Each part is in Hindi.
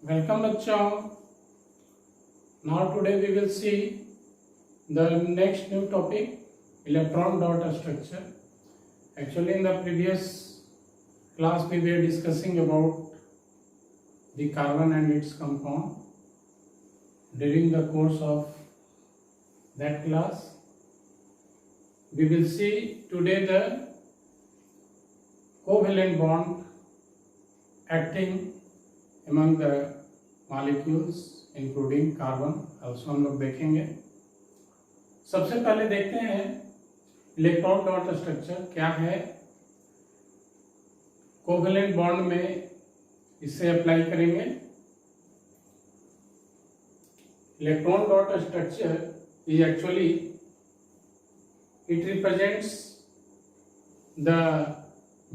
Welcome bachcho. Now today we will see the next new topic, electron dot structure. Actually in the previous class we were discussing about the carbon and its compound. During the course of that class we will see today the covalent bond acting among the molecules including carbon also हम लोग देखेंगे। सबसे पहले देखते हैं इलेक्ट्रॉन डॉट स्ट्रक्चर क्या है। कोवेलेंट बॉन्ड में इसे अप्लाई करेंगे। Electron dot structure is actually it represents the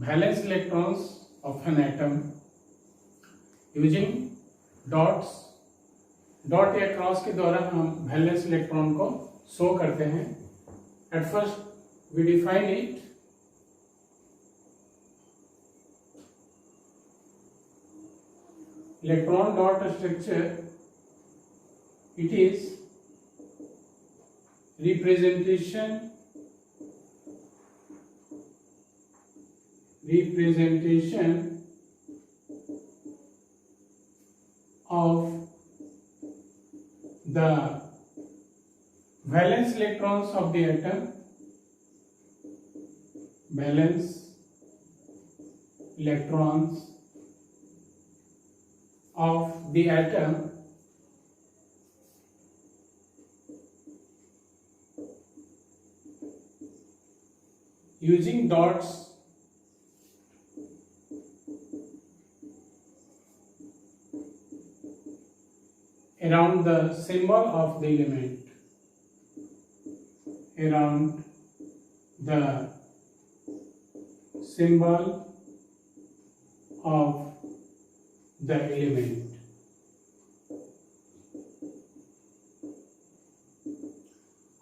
valence electrons of an atom using dots. Dot या क्रॉस के द्वारा हम वैलेंस इलेक्ट्रॉन को शो करते हैं। At first we define it electron dot structure it is representation of the valence electrons of the atom, valence electrons of the atom using dots around the symbol of the element, around the symbol of the element.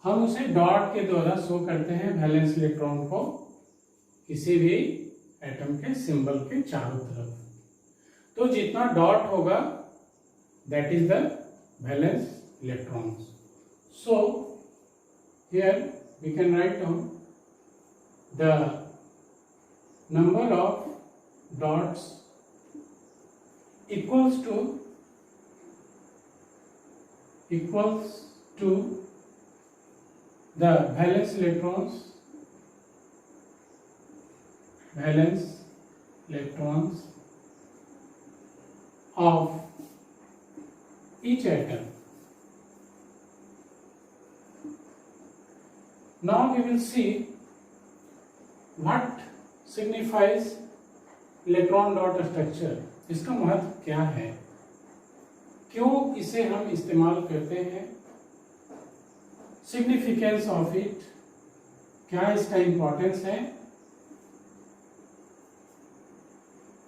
हम उसे डॉट के द्वारा शो करते हैं वैलेंस इलेक्ट्रॉन को किसी भी एटम के सिंबल के चारों तरफ। तो जितना डॉट होगा that is the valence electrons. So here we can write down the number of dots equals to the valence electrons of each atom. Now we will see what signifies electron dot structure. इसका महत्व क्या है, क्यों इसे हम इस्तेमाल करते हैं, सिग्निफिकेंस ऑफ इट, क्या इसका इंपॉर्टेंस है।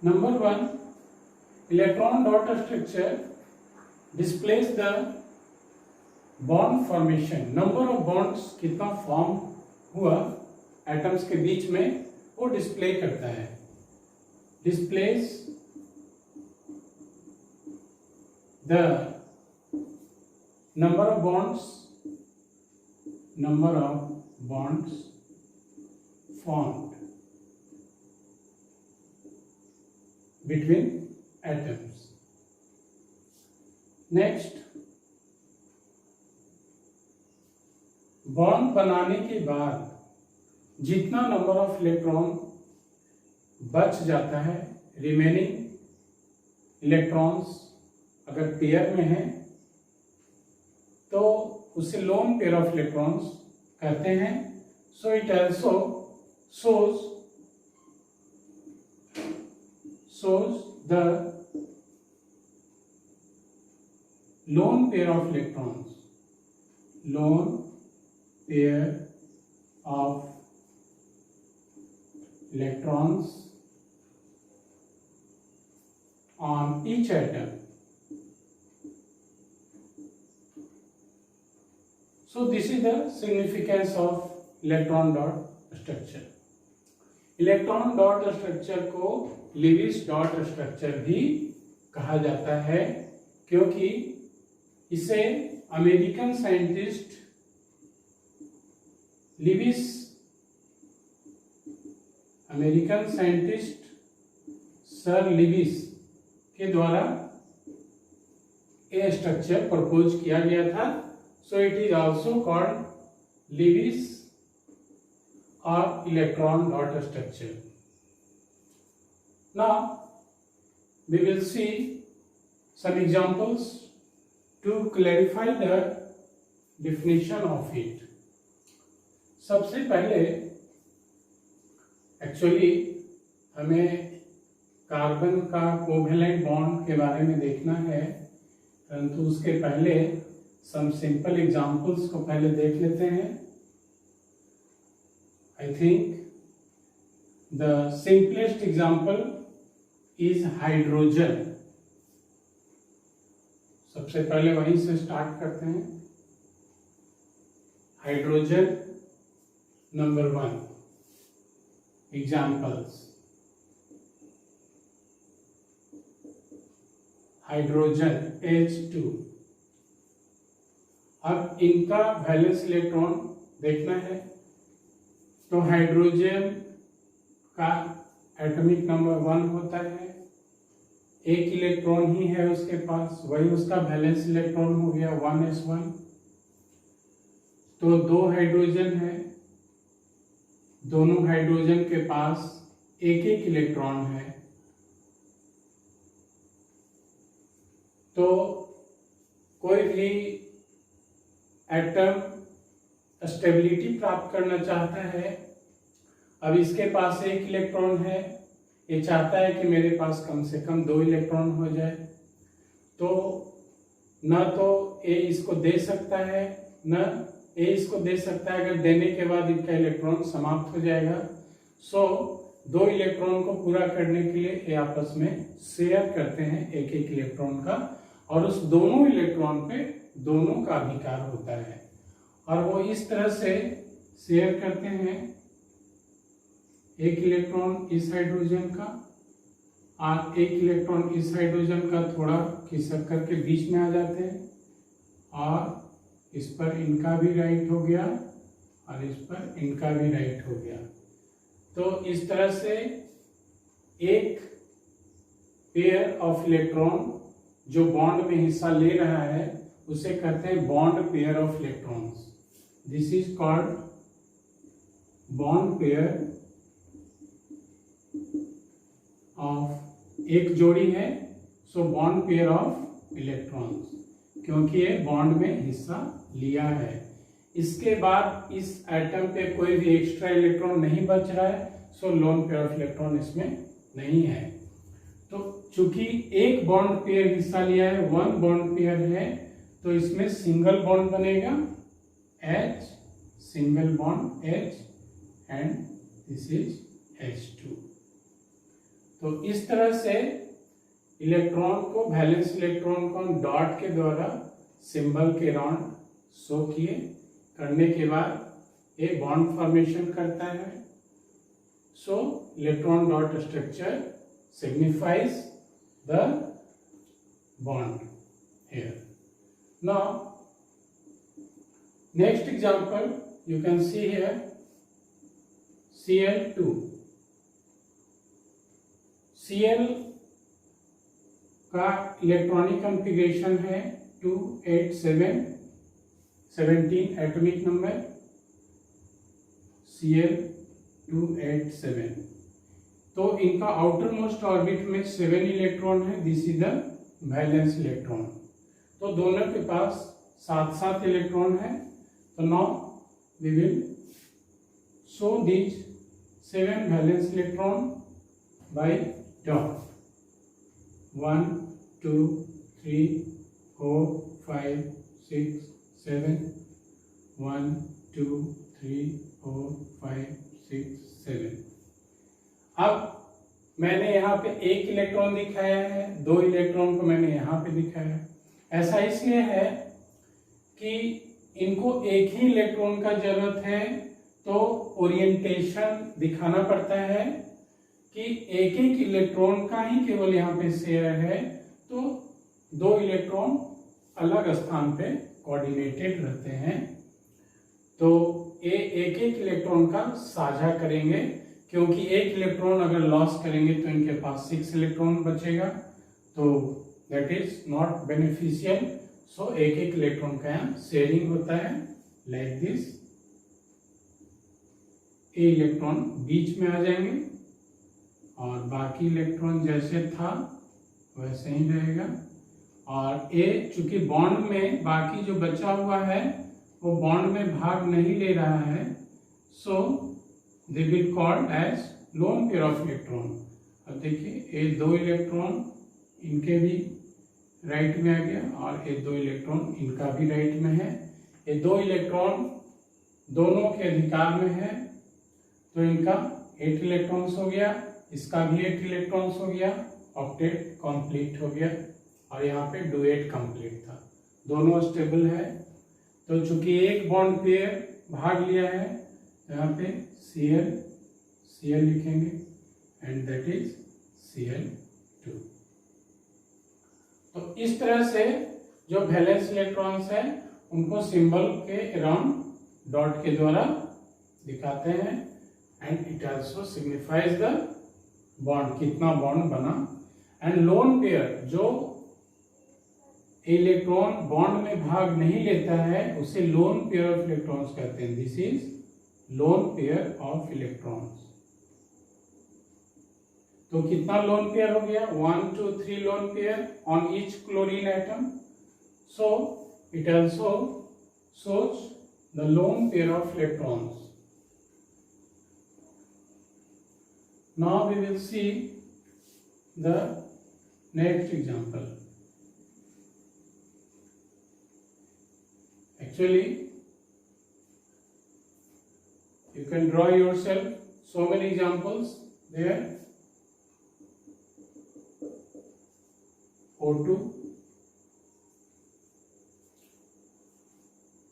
Number 1, electron dot structure displays the bond formation, number of bonds कितना फॉर्म हुआ एटम्स के बीच में वो डिस्प्ले करता है। displays the number of bonds formed between atoms. Next, bond बनाने के बाद जितना नंबर ऑफ इलेक्ट्रॉन बच जाता है, रिमेनिंग इलेक्ट्रॉन्स अगर पेयर में है तो उसे लोन पेयर ऑफ इलेक्ट्रॉन्स कहते हैं। So it also shows the lone pair of electrons on each atom. So this is the significance of electron dot structure. Electron dot structure को लिविस डॉट स्ट्रक्चर भी कहा जाता है। क्योंकि इसे अमेरिकन साइंटिस्ट सर लिविस के द्वारा ये स्ट्रक्चर प्रपोज किया गया था। So it is also called Lewis और electron dot structure. Now we will see some examples to clarify the definition of it. सबसे पहले एक्चुअली हमें कार्बन का कोवेलेंट बॉन्ड के बारे में देखना है, परंतु उसके पहले सम सिंपल एग्जांपल्स को पहले देख लेते हैं। I think the simplest example is hydrogen. सबसे पहले वहीं से स्टार्ट करते हैं। Hydrogen number 1 examples. Hydrogen H2। अब इनका वैलेंस इलेक्ट्रॉन देखना है, तो हाइड्रोजन का एटॉमिक नंबर 1 होता है, एक इलेक्ट्रॉन ही है उसके पास, वही उसका वैलेंस इलेक्ट्रॉन हो गया 1s1। तो 2 हाइड्रोजन है, दोनों हाइड्रोजन के पास एक एक इलेक्ट्रॉन है। तो कोई भी एटम स्टेबिलिटी प्राप्त करना चाहता है। अब इसके पास एक इलेक्ट्रॉन है, ये चाहता है कि मेरे पास कम से कम 2 इलेक्ट्रॉन हो जाए। तो न तो ए इसको दे सकता है, न ए इसको दे सकता है। अगर देने के बाद इनका इलेक्ट्रॉन समाप्त हो जाएगा। सो 2 इलेक्ट्रॉन को पूरा करने के लिए ये आपस में शेयर करते हैं एक एक इलेक्ट्रॉन का, और उस दोनों इलेक्ट्रॉन पे दोनों का अधिकार होता है। और वो इस तरह से शेयर करते हैं, एक इलेक्ट्रॉन इस हाइड्रोजन का और एक इलेक्ट्रॉन इस हाइड्रोजन का थोड़ा खिसक करके बीच में आ जाते हैं, और इस पर इनका भी राइट हो गया और इस पर इनका भी राइट हो गया। तो इस तरह से एक पेयर ऑफ इलेक्ट्रॉन जो बॉन्ड में हिस्सा ले रहा है उसे कहते हैं bond pair of electrons. This is called bond pair of, एक जोड़ी है, so bond pair of electrons, क्योंकि ये बॉन्ड में हिस्सा लिया है। इसके बाद इस एटम पे कोई भी एक्स्ट्रा इलेक्ट्रॉन नहीं बच रहा है, सो लोन पेयर ऑफ इलेक्ट्रॉन इसमें नहीं है। तो चूंकि एक बॉन्ड पेयर हिस्सा लिया है, 1 बॉन्ड पेयर है, तो इसमें सिंगल बॉन्ड बनेगा H, single bond H, and this is H2। तो इस तरह से इलेक्ट्रॉन को, वैलेंस इलेक्ट्रॉन को हम डॉट के द्वारा सिंबल के राउंड शो किए, करने के बाद एक बॉन्ड फॉर्मेशन करता है। सो electron dot structure signifies the bond here. Now next example you can see here Cl2। Cl का इलेक्ट्रॉनिक कॉन्फ़िगरेशन है 287, 17 एटॉमिक नंबर Cl287। तो इनका आउटर मोस्ट ऑर्बिट में 7 इलेक्ट्रॉन है, this is the valence electron. तो दोनों के पास 7 इलेक्ट्रॉन है। तो now we will show these 7 valence electron by dot. 1 2 3 4 5 6 7, 1 2 3 4 5 6 7। अब मैंने यहाँ पे एक इलेक्ट्रॉन दिखाया है, 2 इलेक्ट्रॉन को मैंने यहाँ पे दिखाया है। ऐसा इसलिए है कि इनको एक ही इलेक्ट्रॉन का जरूरत है, तो ओरिएंटेशन दिखाना पड़ता है कि एक एक इलेक्ट्रॉन का ही केवल यहाँ पे शेयर है। तो दो इलेक्ट्रॉन अलग स्थान पे कोऑर्डिनेटेड रहते हैं, तो ये एक एक इलेक्ट्रॉन का साझा करेंगे, क्योंकि एक इलेक्ट्रॉन अगर लॉस करेंगे तो इनके पास 6 इलेक्ट्रॉन बचेगा, तो दैट इज नॉट बेनिफिशियल। सो एक एक इलेक्ट्रॉन का यहाँ शेयरिंग होता है लाइक दिस। ए इलेक्ट्रॉन बीच में आ जाएंगे और बाकी इलेक्ट्रॉन जैसे था वैसे ही रहेगा, और ए चूंकि बॉन्ड में बाकी जो बचा हुआ है वो बॉन्ड में भाग नहीं ले रहा है, so they will called as lone pair of electron. अब देखिए ये दो इलेक्ट्रॉन इनके भी राइट में आ गया और ये दो इलेक्ट्रॉन इनका भी राइट में है। ये दो इलेक्ट्रॉन दोनों के अधिकार में है, तो इनका 8 इलेक्ट्रॉन्स हो गया, इसका भी 8 इलेक्ट्रॉन्स हो गया, ऑक्टेट कंप्लीट हो गया, और यहाँ पे डुएट कंप्लीट था, दोनों स्टेबल है। तो चूंकि एक बॉन्ड पेयर भाग लिया है, यहाँ पे Cl लिखेंगे एंड दैट इज Cl2। तो इस तरह से जो वैलेंस इलेक्ट्रॉन्स है उनको सिंबल के अराउंड डॉट के द्वारा दिखाते हैं, and it also signifies the bond, कितना बॉन्ड बना। एंड लोन पेयर जो इलेक्ट्रॉन बॉन्ड में भाग नहीं लेता है उसे लोन पेयर ऑफ इलेक्ट्रॉन्स कहते हैं। This is loan pair of electrons. तो कितना लोन पेयर हो गया? 1 2 3 lone pair on each chlorine atom. So it also shows the lone pair of electrons. Now we will see the next example. Actually, you can draw yourself so many examples there. O2,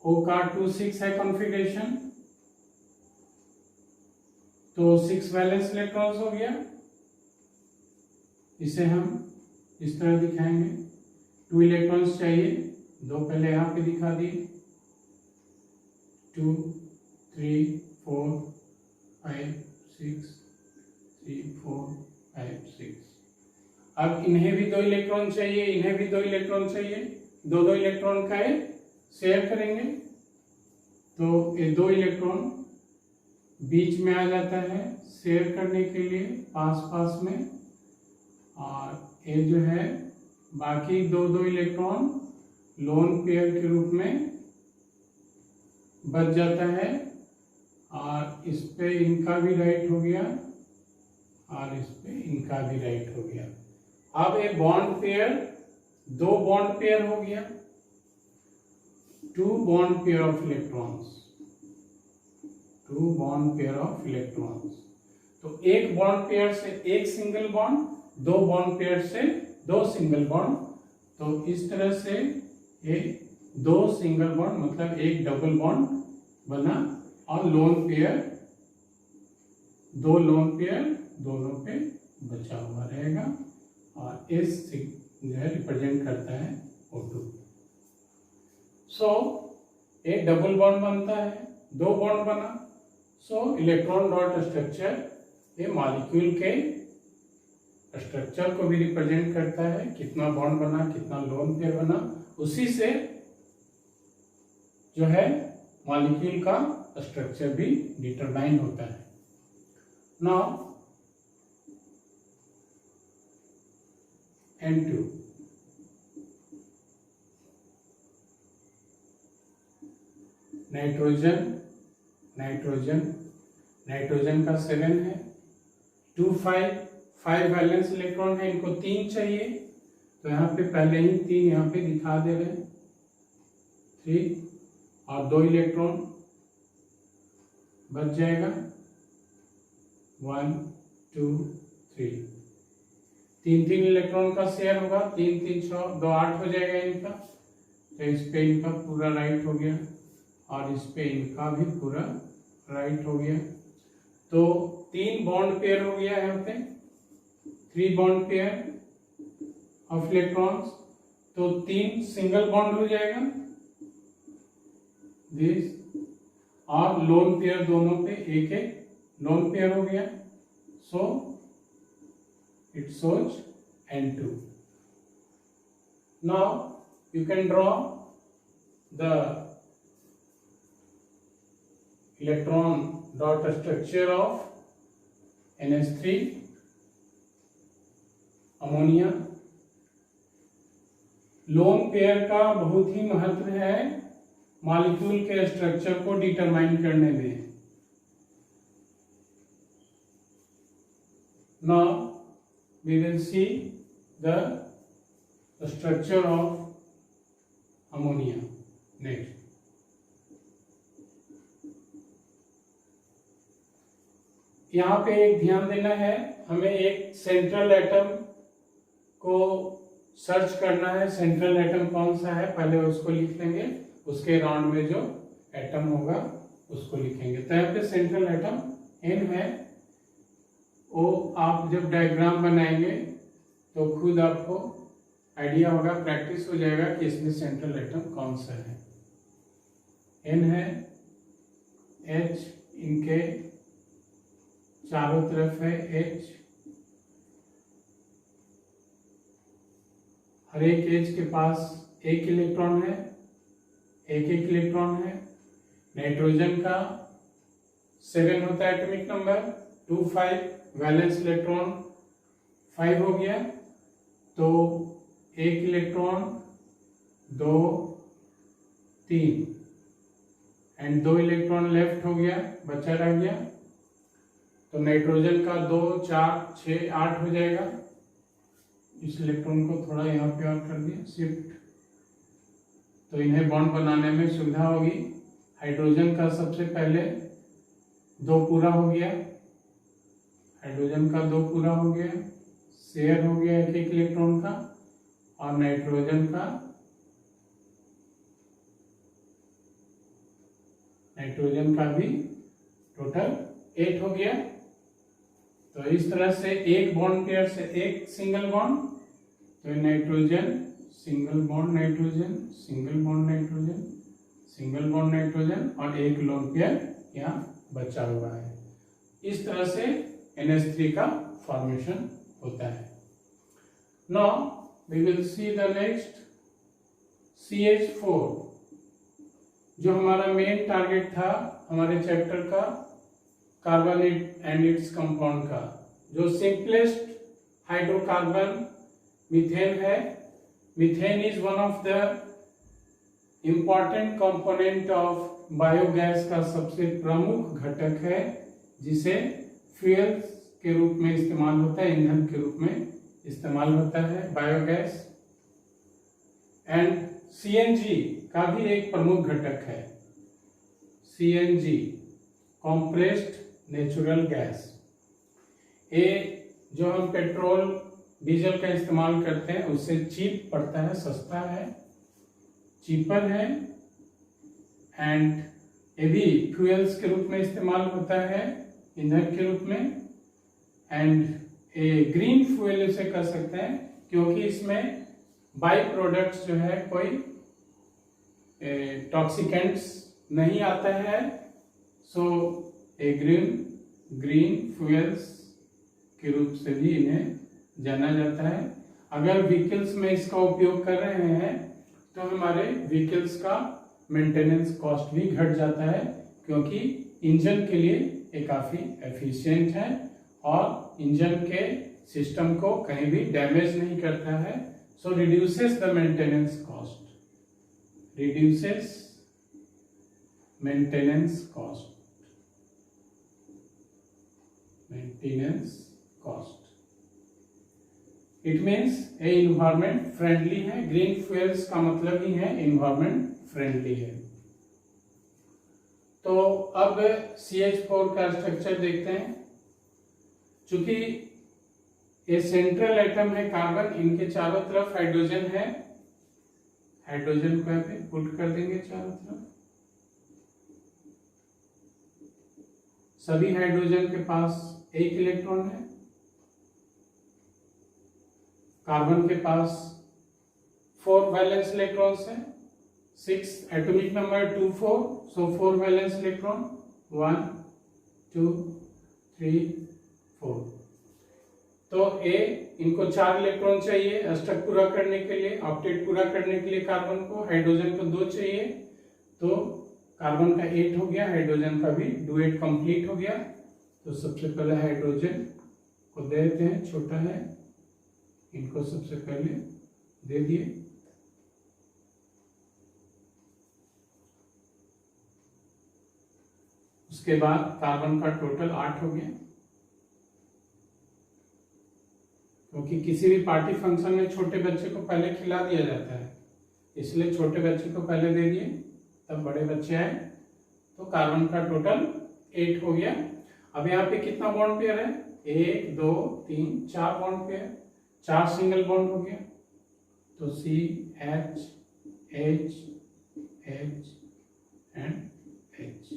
O का 2 6 है कॉन्फ़िगरेशन, तो 6 वैलेंस इलेक्ट्रॉन्स हो गया। इसे हम इस तरह दिखाएंगे, 2 इलेक्ट्रॉन्स चाहिए, दो पहले यहाँ पे दिखा दिए, 2 3 4 5 6 3 4 5 6। अब इन्हें भी 2 इलेक्ट्रॉन चाहिए, इन्हें भी 2 इलेक्ट्रॉन चाहिए, दो इलेक्ट्रॉन का शेयर करेंगे, तो ये 2 इलेक्ट्रॉन बीच में आ जाता है शेयर करने के लिए पास में, और ये जो है बाकी दो इलेक्ट्रॉन लोन पेयर के रूप में बच जाता है, और इस पे इनका भी राइट हो गया और इस पे इनका भी राइट हो गया। अब ये बॉन्ड पेयर 2 बॉन्ड पेयर हो गया, 2 bond pair of electrons, 2 bond pair of electrons. तो एक बॉन्ड पेयर से एक सिंगल बॉन्ड, 2 बॉन्ड पेयर से 2 सिंगल बॉन्ड, तो इस तरह से ये 2 सिंगल बॉन्ड मतलब एक डबल बॉन्ड बना, और लोन पेयर 2 लोन पेयर दोनों पे बचा हुआ रहेगा, और इस जो है रिप्रेजेंट करता है O2। सो एक डबल बॉन्ड बनता है, 2 बॉन्ड बना, सो इलेक्ट्रॉन डॉट स्ट्रक्चर ये मॉलिक्यूल के स्ट्रक्चर को भी रिप्रेजेंट करता है, कितना बॉन्ड बना, कितना लोन पेयर बना, उसी से जो है मॉलिक्यूल का स्ट्रक्चर भी डिटरमाइन होता है। नाउ N2, नाइट्रोजन का 7 है, 2 5 वैलेंस इलेक्ट्रॉन है, इनको 3 चाहिए, तो यहाँ पे पहले ही 3 यहाँ पे दिखा दे रहे हैं, 3 और 2 इलेक्ट्रॉन बच जाएगा, 1 2 3, 3 इलेक्ट्रॉन का शेयर होगा, 3 3 6 2 8 हो जाएगा इनका, तो इस पे इनका पूरा राइट हो गया, और इस पे इनका भी पूरा राइट हो गया। तो 3 बॉन्ड पेयर हो गया यहाँ पे, 3 बॉन्ड पेयर ऑफ इलेक्ट्रॉन्स। तो 3 सिंगल बॉन्ड हो जाएगा दिस, और लोन पेयर दोनों पे एक एक लोन पेयर हो गया, so it shows N2. Now you can draw the electron dot structure of NH3 ammonia. Lone pair का बहुत ही महत्व है मॉलिक्यूल के स्ट्रक्चर को डिटरमाइन करने में। Now we will see the structure of ammonia next. यहाँ पे एक ध्यान देना है, हमें एक सेंट्रल एटम को सर्च करना है। सेंट्रल एटम कौन सा है पहले उसको लिख लेंगे, उसके राउंड में जो एटम होगा उसको लिखेंगे। तो यहाँ पे सेंट्रल एटम N है, वो आप जब डायग्राम बनाएंगे तो खुद आपको आइडिया होगा, प्रैक्टिस हो जाएगा कि इसमें सेंट्रल एटम कौन सा है। N है, H इनके चारों तरफ है H, हर एक H के पास एक इलेक्ट्रॉन है, एक एक इलेक्ट्रॉन है। नाइट्रोजन का 7 होता है एटॉमिक नंबर, 2 5, वैलेंस इलेक्ट्रॉन 5 हो गया, तो एक इलेक्ट्रॉन 2 3 एंड 2 इलेक्ट्रॉन लेफ्ट हो गया, बचा रह गया। तो नाइट्रोजन का 2 4 6 8 हो जाएगा। इस इलेक्ट्रॉन को थोड़ा यहाँ पे और कर दिया शिफ्ट, तो इन्हें बॉन्ड बनाने में सुविधा होगी। हाइड्रोजन का सबसे पहले 2 पूरा हो गया, हाइड्रोजन का 2 पूरा हो गया, शेयर हो गया एक एक इलेक्ट्रॉन का, और नाइट्रोजन का भी टोटल 8 हो गया। तो इस तरह से एक बॉन्ड पेयर से एक सिंगल बॉन्ड, तो nitrogen single bond nitrogen, single bond nitrogen, single bond nitrogen, और एक लोन पेयर यहाँ बचा हुआ है। इस तरह से NH3 का फॉर्मेशन होता है। Now we will see the next CH4, जो हमारा मेन टारगेट था हमारे चैप्टर का, कार्बन एंड इट्स कंपाउंड का। जो सिंपलेस्ट हाइड्रोकार्बन मीथेन है। Methane is one of the important component of biogas का सबसे प्रमुख घटक है, जिसे फ्यूल के रूप में इस्तेमाल होता है, ईंधन के रूप में इस्तेमाल होता है बायोगैस। एंड CNG का भी एक प्रमुख घटक है, CNG कॉम्प्रेस्ड नेचुरल गैस। ये जो हम पेट्रोल डीजल का इस्तेमाल करते हैं उससे चीप पड़ता है, सस्ता है, चीपर है, एंड ये भी फ्यूल्स के रूप में इस्तेमाल होता है, ईंधन के रूप में। एंड ए ग्रीन फ्यूल इसे कर सकते हैं क्योंकि इसमें बाई प्रोडक्ट्स जो है कोई टॉक्सिकेंट्स नहीं आता है। सो ए ग्रीन फ्यूल्स के रूप से भी इन्हें जाना जाता है। अगर व्हीकल्स में इसका उपयोग कर रहे हैं तो हमारे व्हीकल्स का मेंटेनेंस कॉस्ट भी घट जाता है, क्योंकि इंजन के लिए ये काफ़ी एफिशिएंट है और इंजन के सिस्टम को कहीं भी डैमेज नहीं करता है। So reduces the maintenance cost, reduces maintenance cost, it means a environment friendly है। ग्रीन फ्यूल्स का मतलब ही है environment friendly है। तो अब CH4 का स्ट्रक्चर देखते हैं। चूंकि ये सेंट्रल एटम है कार्बन, इनके चारों तरफ हाइड्रोजन है, हाइड्रोजन को यहाँ पे पुट कर देंगे चारों तरफ। सभी हाइड्रोजन के पास एक इलेक्ट्रॉन है, कार्बन के पास 4 वैलेंस इलेक्ट्रॉन्स है, 6 एटॉमिक नंबर 2 4, सो 4 वैलेंस इलेक्ट्रॉन 1 2 3 4। तो ए इनको 4 इलेक्ट्रॉन चाहिए अष्टक पूरा करने के लिए, ऑक्टेट पूरा करने के लिए कार्बन को, हाइड्रोजन को 2 चाहिए, तो कार्बन का 8 हो गया, हाइड्रोजन का भी डुएट कंप्लीट हो गया। तो सबसे पहले हाइड्रोजन को दे देते हैं, छोटा है, इनको सबसे पहले दे दिए। उसके बाद कार्बन का टोटल 8 हो गया, क्योंकि किसी भी पार्टी फंक्शन में छोटे बच्चे को पहले खिला दिया जाता है, इसलिए छोटे बच्चे को पहले दे दिए, तब बड़े बच्चे आए। तो कार्बन का टोटल 8 हो गया। अब यहाँ पे कितना बॉन्ड पेयर है, 1 2 3 4 बॉन्ड पेयर, 4 सिंगल बॉन्ड हो गया। तो C H H H and H.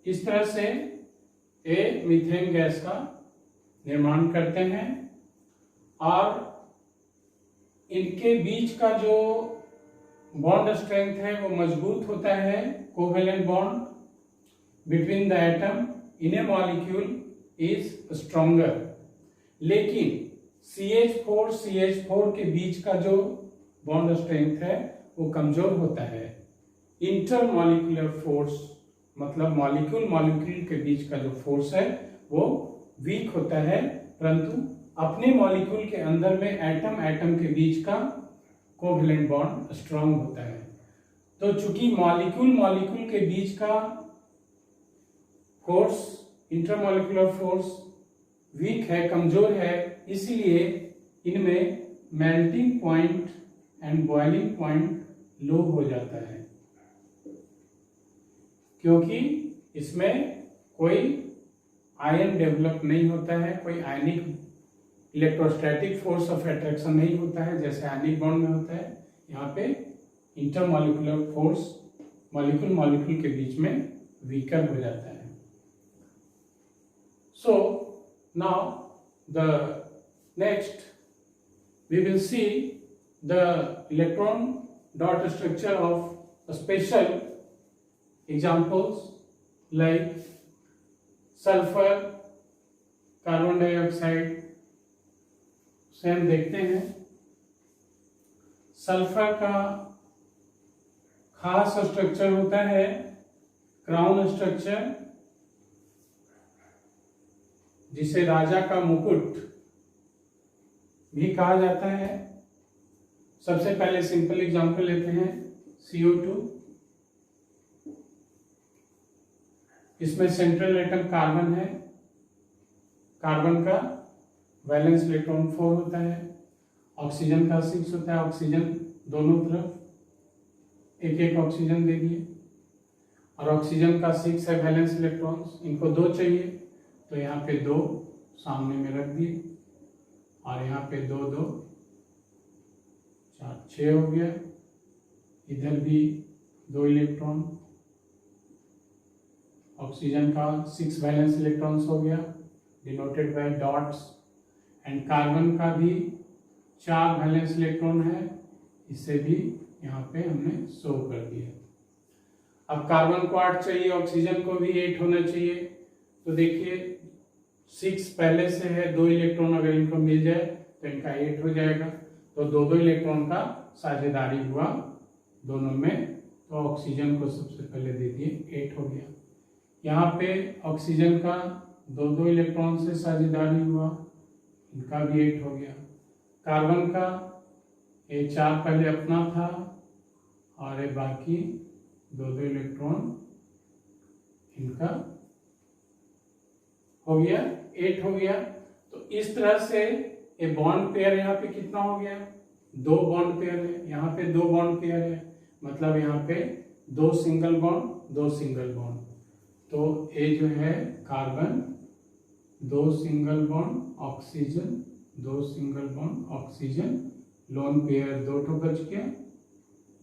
इस तरह से ए मीथेन गैस का निर्माण करते हैं, और इनके बीच का जो बॉन्ड स्ट्रेंथ है वो मजबूत होता है। Covalent bond between the atom in A molecule is stronger, लेकिन CH4 के बीच का जो बॉन्ड स्ट्रेंथ है वो कमजोर होता है। इंटरमॉलिक्यूलर फोर्स मतलब मॉलिक्यूल के बीच का जो फोर्स है वो वीक होता है, परंतु अपने मॉलिक्यूल के अंदर में एटम के बीच का कोवेलेंट बॉन्ड स्ट्रांग होता है। तो चूंकि मॉलिक्यूल के बीच का फोर्स, इंटरमॉलिक्यूलर फोर्स वीक है, कमजोर है, इसलिए इनमें melting point and boiling point low हो जाता है, क्योंकि इसमें कोई आयन डेवलप नहीं होता है, कोई आयनिक इलेक्ट्रोस्टैटिक फोर्स ऑफ अट्रैक्शन नहीं होता है जैसे आयनिक बॉन्ड में होता है। यहाँ पे इंटरमॉलिक्यूलर फोर्स मॉलिक्यूल के बीच में वीकर हो जाता है। So now the next we will see the electron dot structure of special examples like sulphur, carbon dioxide से हम देखते हैं। सल्फर का खास स्ट्रक्चर होता है क्राउन स्ट्रक्चर, जिसे राजा का मुकुट भी कहा जाता है। सबसे पहले सिंपल एग्जांपल लेते हैं CO2। इसमें सेंट्रल एटम कार्बन है, कार्बन का वैलेंस इलेक्ट्रॉन 4 होता है, ऑक्सीजन का 6 होता है। ऑक्सीजन दोनों तरफ एक एक ऑक्सीजन दे दिए, और ऑक्सीजन का 6 है वैलेंस इलेक्ट्रॉन्स, इनको 2 चाहिए, तो यहाँ पे 2 सामने में रख दिए, और यहाँ पे 2 2 4 6 हो गया। इधर भी 2 इलेक्ट्रॉन, ऑक्सीजन का 6 वैलेंस इलेक्ट्रॉन्स हो गया denoted by dots, and carbon का भी 4 वैलेंस इलेक्ट्रॉन है, इसे भी यहाँ पे हमने शो कर दिया। अब कार्बन को 8 चाहिए, ऑक्सीजन को भी 8 होना चाहिए, तो देखिए 6 पहले से है, 2 इलेक्ट्रॉन अगर इनको मिल जाए तो इनका 8 हो जाएगा। तो 2 इलेक्ट्रॉन का साझेदारी हुआ दोनों में, तो ऑक्सीजन को सबसे पहले दे दिए, 8 हो गया। यहाँ पे ऑक्सीजन का 2 इलेक्ट्रॉन से साझेदारी हुआ, इनका भी 8 हो गया। कार्बन का ये 4 पहले अपना था, और ये बाकी 2 इलेक्ट्रॉन इनका हो गया, 8 हो गया। तो इस तरह से ये बॉन्ड पेयर यहाँ पे कितना हो गया, 2 बॉन्ड पेयर है, यहाँ पे 2 बॉन्ड पेयर है, मतलब यहाँ पे 2 सिंगल बॉन्ड 2 सिंगल बॉन्ड। तो ये जो है carbon 2 single bond oxygen, 2 single bond oxygen, lone pair 2 ठो बच गया,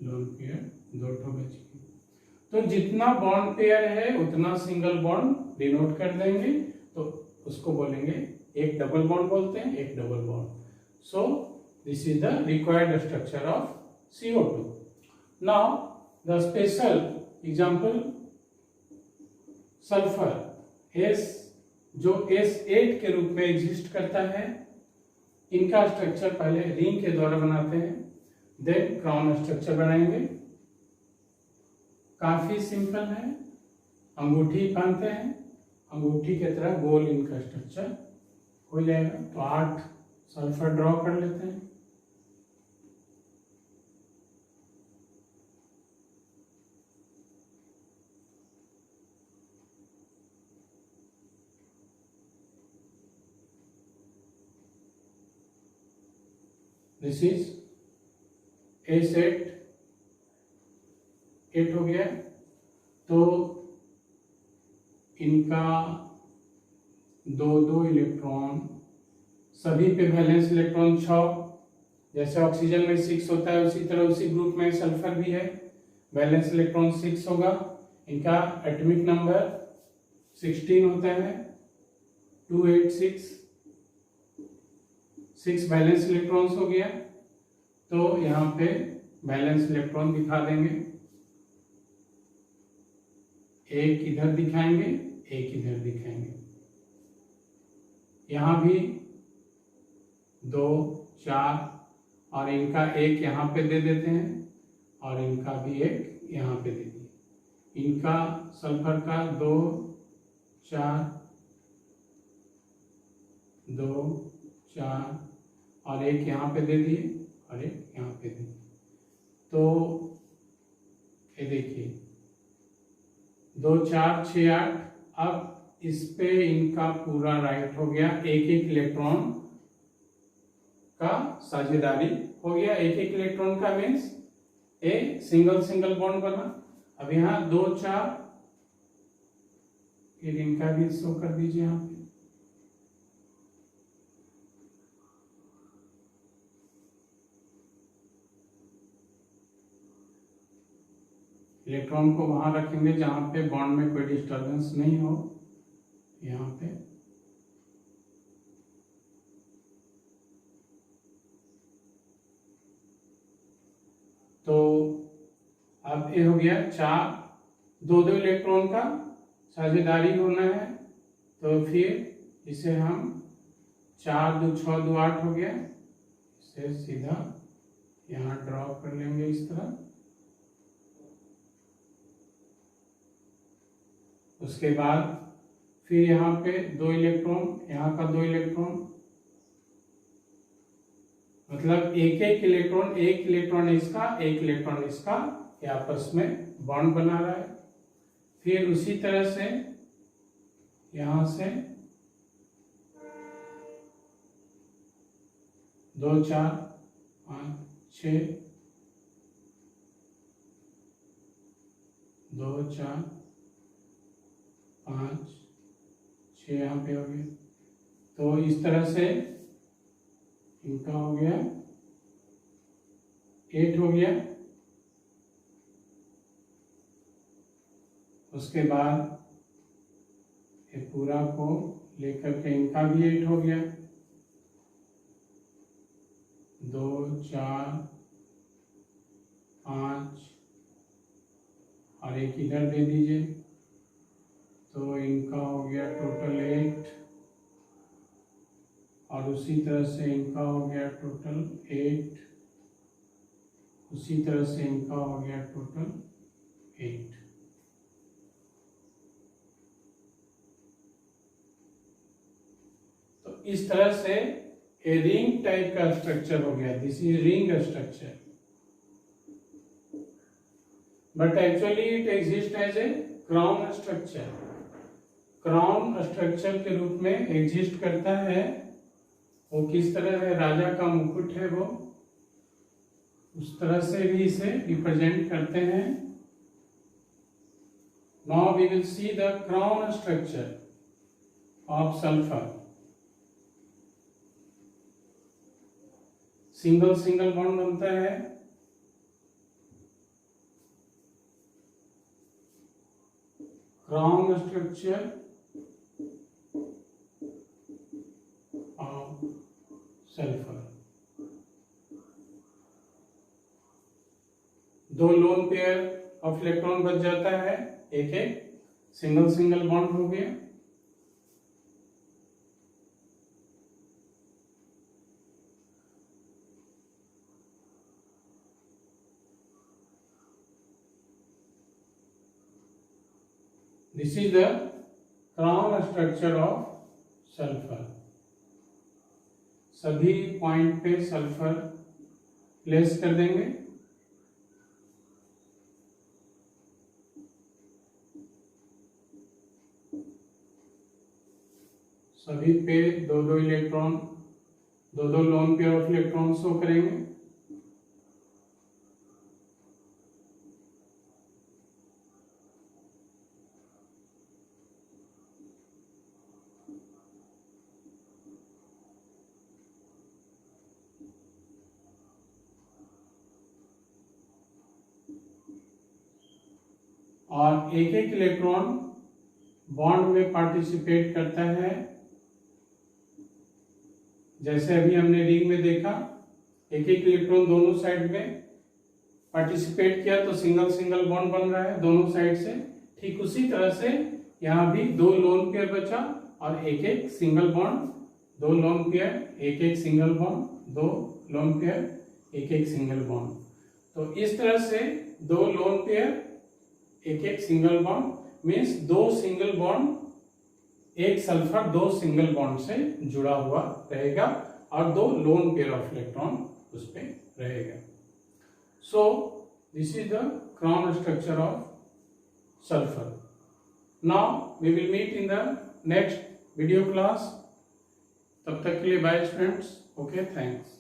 लोन पेयर 2 ठो बच गया। तो जितना बॉन्ड पेयर है उतना सिंगल बॉन्ड डिनोट कर देंगे, तो उसको बोलेंगे एक डबल बॉन्ड बोलते हैं, एक double bond. So This is the required structure of CO2. Now the special example sulphur S जो S8 के रूप में एग्जिस्ट करता है, इनका स्ट्रक्चर पहले रिंग के द्वारा बनाते हैं, देन क्राउन स्ट्रक्चर बनाएंगे। काफी सिंपल है, अंगूठी पहनते हैं, अंगूठी के तरह गोल इनका स्ट्रक्चर हो जाएगा। तो 8 सल्फर ड्रॉ कर लेते हैं। दिस इज A8 हो गया। तो इनका 2 इलेक्ट्रॉन, सभी पे वैलेंस इलेक्ट्रॉन 6, जैसे ऑक्सीजन में 6 होता है उसी तरह उसी ग्रुप में सल्फर भी है, वैलेंस इलेक्ट्रॉन 6 होगा। इनका एटॉमिक नंबर 16 होता है, 286, 6 वैलेंस इलेक्ट्रॉन्स हो गया। तो यहाँ पे वैलेंस इलेक्ट्रॉन दिखा देंगे, एक इधर दिखाएंगे, एक इधर दिखाएंगे। यहाँ भी 2, 4 और इनका एक यहाँ पे दे देते हैं और इनका भी एक यहाँ पे दे दिए। इनका सल्फर का 2, 4, 2, 4 और एक यहाँ पे दे दिए और एक यहाँ पे दे दिए। तो ये देखिए 2, 4, 6, 8। अब इस पे इनका पूरा राइट हो गया, एक इलेक्ट्रॉन का साझेदारी हो गया। एक इलेक्ट्रॉन का मीन्स ए सिंगल बॉन्ड बना। अब यहाँ 2, 4, फिर इनका भी शो कर दीजिए यहाँ पे। इलेक्ट्रॉन को वहां रखेंगे जहां पे बॉन्ड में कोई डिस्टर्बेंस नहीं हो, यहाँ पे। तो अब ये हो गया 4, 2 इलेक्ट्रॉन का साझेदारी होना है। तो फिर इसे हम 4, 2, 6, 2, 8 हो गया। इसे सीधा यहाँ ड्रॉ कर लेंगे इस तरह। उसके बाद फिर यहाँ पे 2 इलेक्ट्रॉन, यहाँ का 2 इलेक्ट्रॉन, मतलब एक इलेक्ट्रॉन इसका, एक इलेक्ट्रॉन इसका, ये आपस में बॉन्ड बना रहा है। फिर उसी तरह से यहाँ से 2, 4, 5, 6, 2, 4, 5, 6 यहाँ पे हो गया। तो इस तरह से इनका हो गया 8 हो गया। उसके बाद ये पूरा को लेकर के इनका भी 8 हो गया। 2, 4, 5 और एक इधर दे दीजिए। तो इनका हो गया टोटल 8 और उसी तरह से इनका हो गया टोटल 8, उसी तरह से इनका हो गया टोटल 8। तो इस तरह से ए रिंग टाइप का स्ट्रक्चर हो गया। This is ring structure, but actually it exist as a crown structure. Crown structure के रूप में एग्जिस्ट करता है। वो किस तरह है, राजा का मुकुट है वो, उस तरह से भी इसे रिप्रेजेंट करते हैं। Now we will see the crown structure of sulphur. Single bond बनता है, क्राउन स्ट्रक्चर ऑफ सल्फर। दो लोन पेयर ऑफ इलेक्ट्रॉन बच जाता है, एक एक सिंगल सिंगल बॉन्ड हो गया। This is the crown structure of sulphur. सभी पॉइंट पे सल्फर प्लेस कर देंगे। सभी पे दो दो इलेक्ट्रॉन, दो दो lone pair of electron show करेंगे। और एक एक इलेक्ट्रॉन बॉन्ड में पार्टिसिपेट करता है। जैसे अभी हमने रिंग में देखा, एक एक इलेक्ट्रॉन दोनों साइड में पार्टिसिपेट किया तो सिंगल सिंगल बॉन्ड बन रहा है दोनों साइड से। ठीक उसी तरह से यहाँ भी दो लोन पेयर बचा और एक एक सिंगल बॉन्ड, दो लोन पेयर एक एक सिंगल बॉन्ड, दो लोन पेयर एक एक सिंगल बॉन्ड। तो इस तरह से दो लोन पेयर एक एक सिंगल बॉन्ड मीन्स दो सिंगल बॉन्ड, एक सल्फर दो सिंगल बॉन्ड से जुड़ा हुआ रहेगा और दो लोन पेयर ऑफ इलेक्ट्रॉन उस पे रहेगा। So this is the crown structure of sulphur. Now we will meet in the next video class. तब तक के लिए बाय स्टूडेंट्स। Okay, thanks.